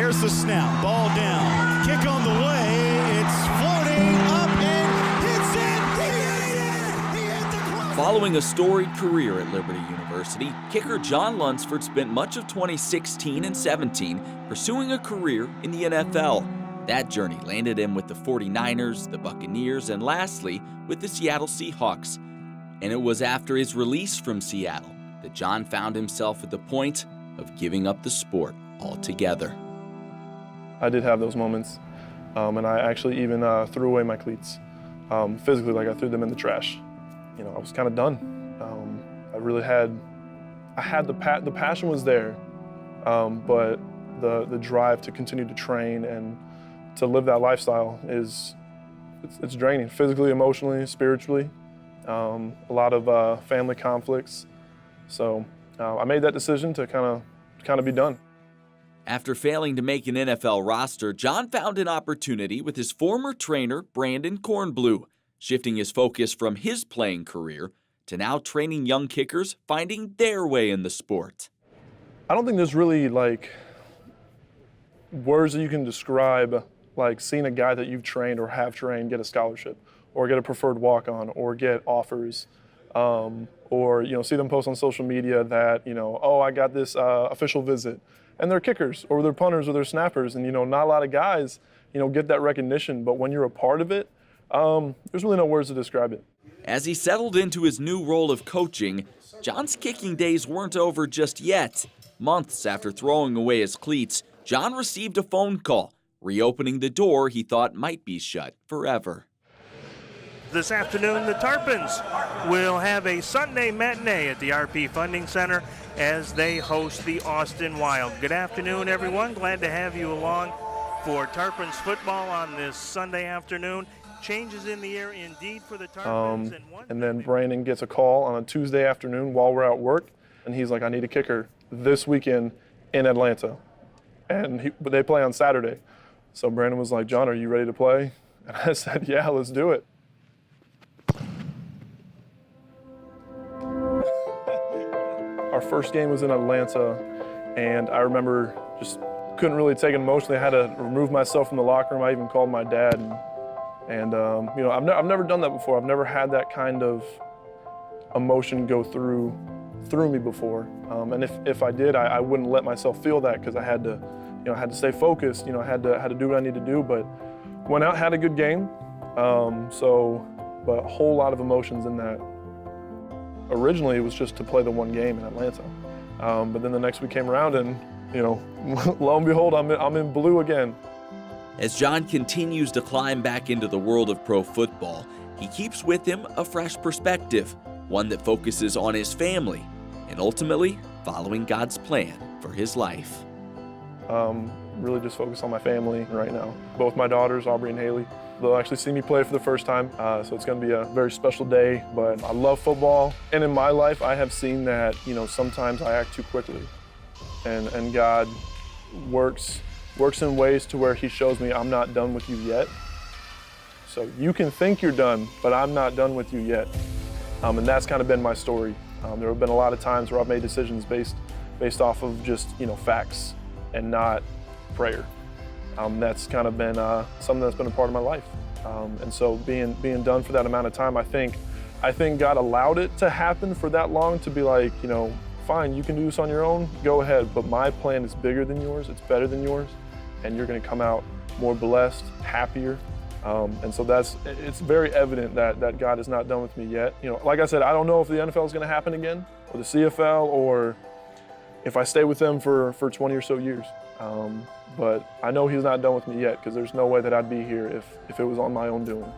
There's the snap, ball down, kick on the way, it's floating up and hits it! He hit the cross. Following a storied career at Liberty University, kicker John Lunsford spent much of 2016 and 17 pursuing a career in the NFL. That journey landed him with the 49ers, the Buccaneers, and lastly, with the Seattle Seahawks. And it was after his release from Seattle that John found himself at the point of giving up the sport altogether. I did have those moments, and I actually even threw away my cleats. Physically, like I threw them in the trash. You know, I was kind of done. The passion was there, but the drive to continue to train and to live that lifestyle it's draining, physically, emotionally, spiritually. A lot of family conflicts. So I made that decision to kind of be done. After failing to make an NFL roster, John found an opportunity with his former trainer, Brandon Kornblue, shifting his focus from his playing career to now training young kickers finding their way in the sport. I don't think there's really like words that you can describe like seeing a guy that you've trained or have trained get a scholarship or get a preferred walk-on or get offers, or see them post on social media that oh, I got this official visit, and they're kickers or they're punters or they're snappers, and not a lot of guys get that recognition. But when you're a part of it, there's really no words to describe it. As he settled into his new role of coaching, John's kicking days weren't over just yet. Months after throwing away his cleats, John received a phone call, reopening the door he thought might be shut forever. This afternoon, the Tarpons will have a Sunday matinee at the RP Funding Center as they host the Austin Wild. Good afternoon, everyone. Glad to have you along for Tarpons football on this Sunday afternoon. Changes in the air indeed for the Tarpons. And then Brandon gets a call on a Tuesday afternoon while we're at work, and he's like, I need a kicker this weekend in Atlanta. And they play on Saturday. So Brandon was like, John, are you ready to play? And I said, yeah, let's do it. Our first game was in Atlanta, and I remember just couldn't really take it emotionally. I had to remove myself from the locker room. I even called my dad, and I've never done that before. I've never had that kind of emotion go through me before. And if I did, I wouldn't let myself feel that because I had to stay focused. I had to do what I need to do. But went out, had a good game. But a whole lot of emotions in that. Originally, it was just to play the one game in Atlanta. But then the next week came around and, lo and behold, I'm in blue again. As John continues to climb back into the world of pro football, he keeps with him a fresh perspective, one that focuses on his family and ultimately following God's plan for his life. Really just focus on my family right now. Both my daughters, Aubrey and Haley, they'll actually see me play for the first time, so it's going to be a very special day. But I love football, and in my life, I have seen that sometimes I act too quickly, and God works in ways to where He shows me I'm not done with you yet. So you can think you're done, but I'm not done with you yet, and that's kind of been my story. There have been a lot of times where I've made decisions based off of just facts and not prayer. That's kind of been something that's been a part of my life. And so being done for that amount of time, I think God allowed it to happen for that long to be like, fine, you can do this on your own, go ahead, but my plan is bigger than yours, it's better than yours, and you're gonna come out more blessed, happier. And so it's very evident that God is not done with me yet. Like I said, I don't know if the NFL is gonna happen again, or the CFL, or if I stay with them for 20 or so years. But I know He's not done with me yet, because there's no way that I'd be here if it was on my own doing.